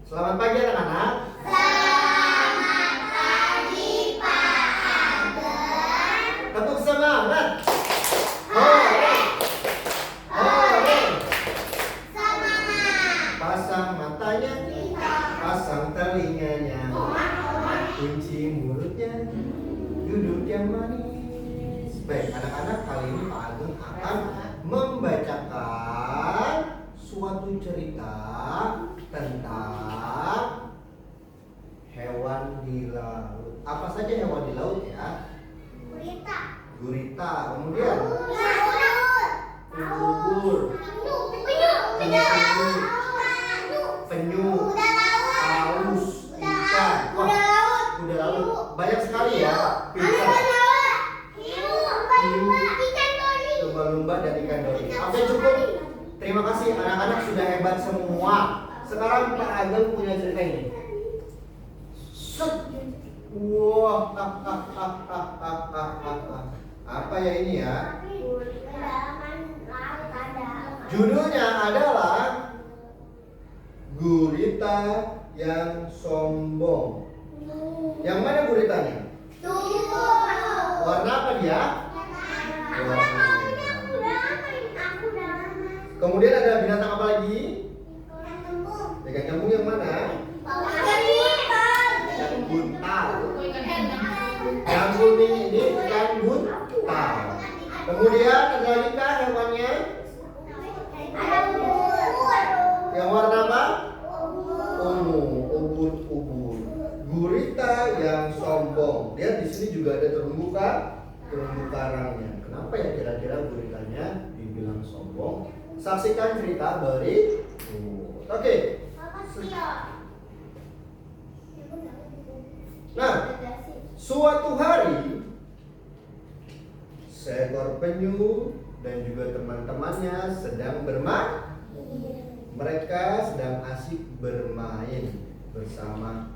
Selamat pagi anak-anak. Selamat pagi Pak Ageng. Tepuk semangat. Hore. Hore. Semangat. Pasang matanya, pasang telinganya, kunci mulutnya, duduk yang manis. Baik anak-anak, kali ini Pak Ageng akan membacakan suatu cerita tentang hewan di laut. Apa saja hewan di laut ya? Gurita. Gurita, kemudian Laut. penyu, Kuda laut. paus, ikan. Wah, kuda laut. Banyak sekali ya. Pintar. Lumba-lumba dan ikan dori. Oke, cukup. Terima kasih anak-anak sudah hebat semua. Sekarang Pak Ageng punya cerita ini. Set. Wah, apa ya ini ya? Judulnya adalah Gurita yang Sombong. Yang mana guritanya? Warna apa dia? Kemudian ada binatang apa lagi? Ikan kembung yang mana? Ikan buntal. Yang kuning ini ikan buntal. Kemudian ada lagi kah hewannya? Yang warna apa? Ungu, ubur-ubur. Gurita yang sombong. Lihat di sini juga ada terumbu karangnya. Kenapa ya kira-kira guritanya dibilang sombong? Saksikan cerita berikut. Oke. Nah, suatu hari seekor penyu dan juga teman-temannya sedang bermain. Mereka sedang asik bermain bersama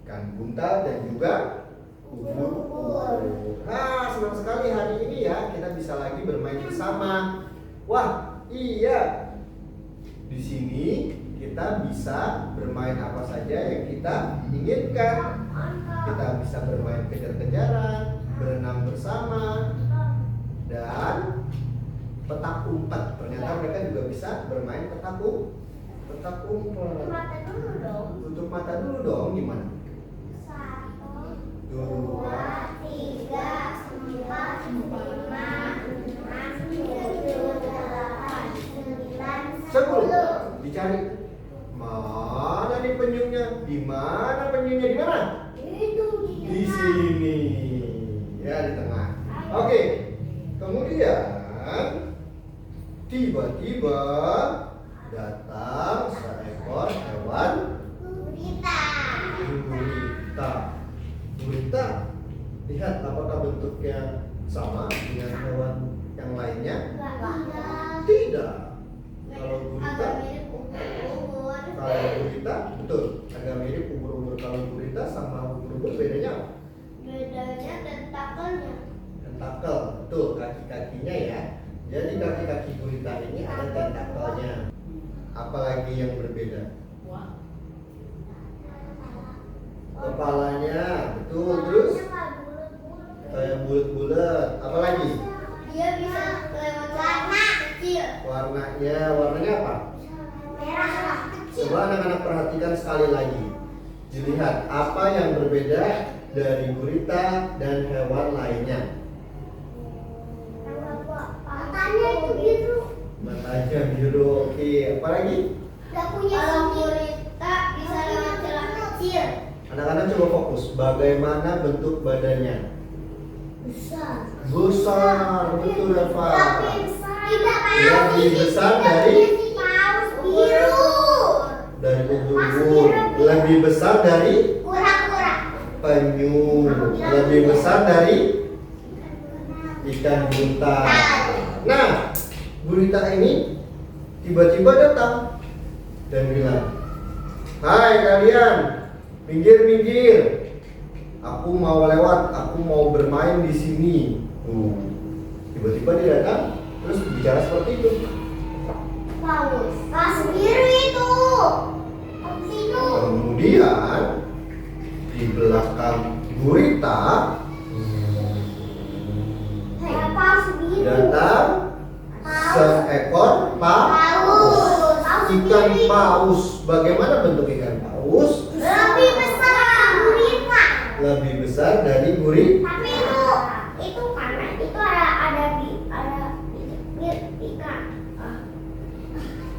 ikan buntal dan juga ubur-ubur. Nah, senang sekali hari ini ya kita bisa lagi bermain bersama. Wah, iya. Di sini kita bisa bermain apa saja yang kita inginkan. Kita bisa bermain kejar-kejaran, berenang bersama, dan petak umpet. Ternyata mereka juga bisa bermain petak umpet. Tutup mata dulu dong, gimana? 1, 2, 3, 4, 5, 6, 7, 8, 9, 10. Dicari. Mana nih penyunya? Di mana penyunya? Di mana? Di sini. Ya, di tengah. Oke. Kemudian tiba-tiba datang seekor hewan gurita. Lihat apakah bentuknya sama dengan hewan yang lainnya? Tidak. Kalau gurita betul, agak mirip ubur-ubur. Kalau gurita sama ubur-ubur bedanya apa? Bedanya tentakelnya. Tentakel, betul, kaki-kakinya ya. Jadi kaki-kaki gurita ini ada tentakelnya. Apalagi yang berbeda? Kepalanya, betul. Terus kayak bulat-bulat. Apalagi? Dia bisa lewat warna kecil. Warnanya apa? Merah kecil. Coba anak-anak perhatikan sekali lagi. Dilihat apa yang berbeda dari gurita dan hewan lainnya. Matanya itu biru. Matanya biru. Oke, apa lagi? Gak punya gurita bisa lewat celah kecil. Anak-anak coba fokus. Bagaimana bentuk badannya? Besar. Besar, betul Eva. Lebih besar dari paus biru. Dari ubur-ubur. Lebih besar dari Kura-kura. penyu. Lebih besar dari ikan buntal. Nah, gurita ini tiba-tiba datang dan bilang, "Hai kalian, minggir-minggir. Aku mau lewat, aku mau bermain di sini." Tiba-tiba dia datang, terus bicara seperti itu. Paus biru itu. Kemudian di belakang gurita datang seekor paus. Ikan paus. Bagaimana bentuk ikan paus? Lebih besar gurita. Lebih besar dari gurita. Tapi itu karena itu ada ikan.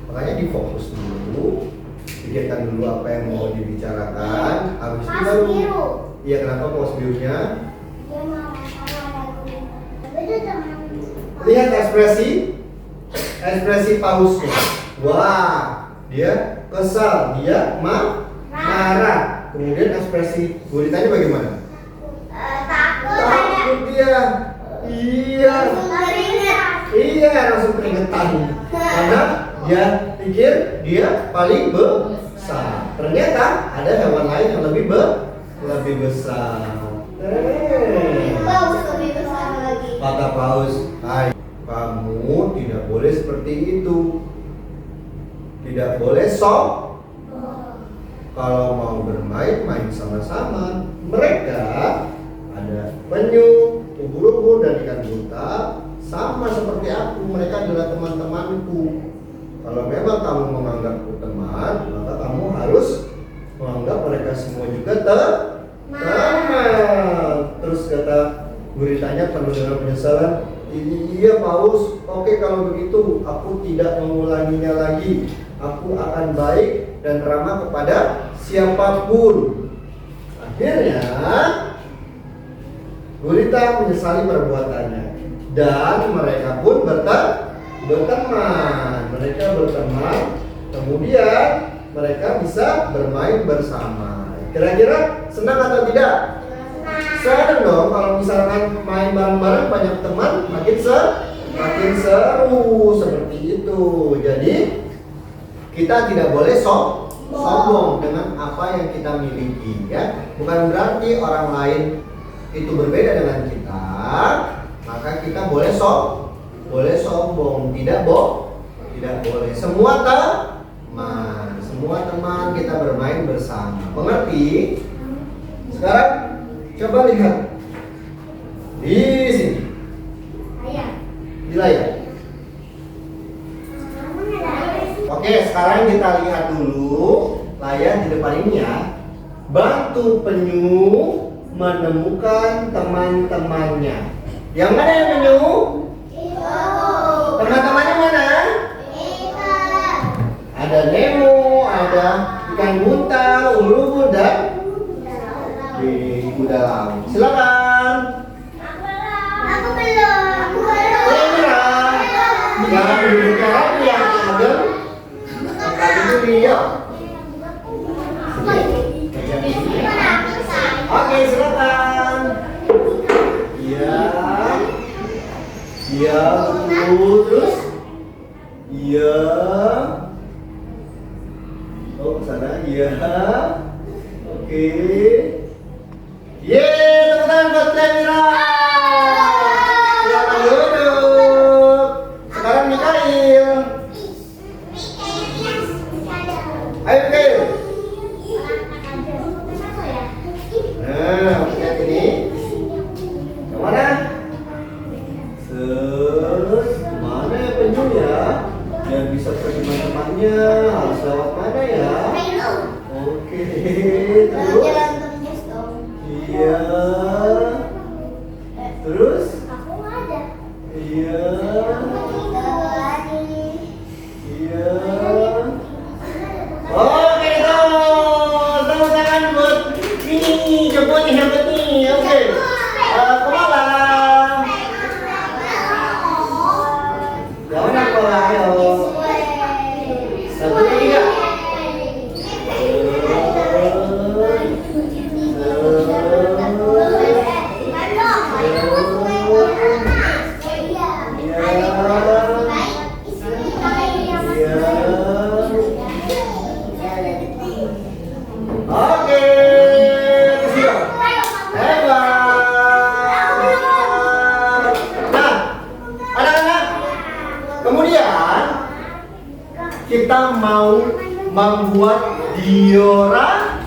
Makanya difokus dulu, pikirkan dulu apa yang mau dibicarakan. Habis itu Paus baru. biru. Iya, kenapa paus birunya? Dia mau karena ada gurita. Itu teman. Lihat ekspresi pausnya. Wah, dia kesal, dia marah. Kemudian ekspresi guritanya bagaimana? Takut Takut dia. Iya. Langsung keringetan. Karena dia pikir dia paling besar. Ternyata ada hewan lain yang lebih besar. Paus lebih besar lagi. Kata paus, "Hai, kamu tidak boleh seperti itu. Tidak boleh sok. Kalau mau bermain, main sama-sama." Mereka ada penyu, ubur-ubur, dan ikan buta. Sama seperti aku, mereka adalah teman-temanku. Kalau memang kamu menganggapku teman, maka kamu harus menganggap mereka semua juga teman. Terus kata guritanya penuh dengan penyesalan, "Iya paus, oke kalau begitu aku tidak mengulanginya lagi. Aku akan baik dan ramah kepada siapapun." Akhirnya gurita menyesali perbuatannya dan mereka pun berteman. Mereka berteman, kemudian mereka bisa bermain bersama. Kira-kira senang atau tidak? Senang dong. Kalau misalkan main bareng-bareng banyak teman, makin seru seperti itu. Jadi kita tidak boleh sombong dengan apa yang kita miliki, ya. Bukan berarti orang lain itu berbeda dengan kita, maka kita boleh sombong. Tidak boleh. Semua teman kita bermain bersama. Mengerti? Sekarang coba lihat di sini, di layar. Oke, sekarang kita lihat dulu layar di depan ini ya. Bantu penyu menemukan teman-temannya. Yang mana yang penyu? Teman-temannya mana? Ada Nemo, ada ikan buta, ubur-ubur, dan kuda laut. Silakan. Aku belum. Jangan duduknya lagi yang agak. Tadi itu dia. Oke, silakan. Iya. Terus. Iya. Oh, sana. Iya. Oke. Tepuk tangan buat Mira. Silakan duduk. Sekarang Mikail. Ayo Mikail. Nah, lihat ini. Yang mana? Mana ya penyu ya? Yang bisa pergi teman-temannya harus lewat mana ya? Oke, terus? Iya. Terus? Iya. Iya. Oke, tepuk tangan buat ini jagoannya hebat nih. Oke. Kepala. Jangan kepala, ayo. Satu lagi ya. Oke, siap. Hebat. Nah, anak-anak, kemudian kita mau membuat diorama.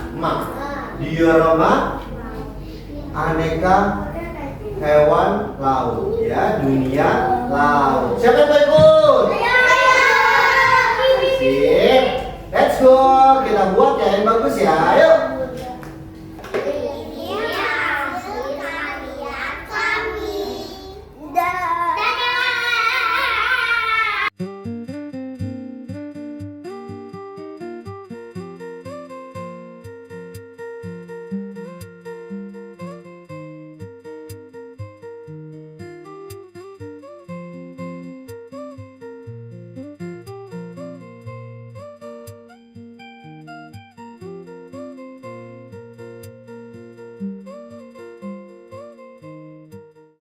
Diorama aneka hewan laut, ya, dunia laut. Siapa yang mau ikut?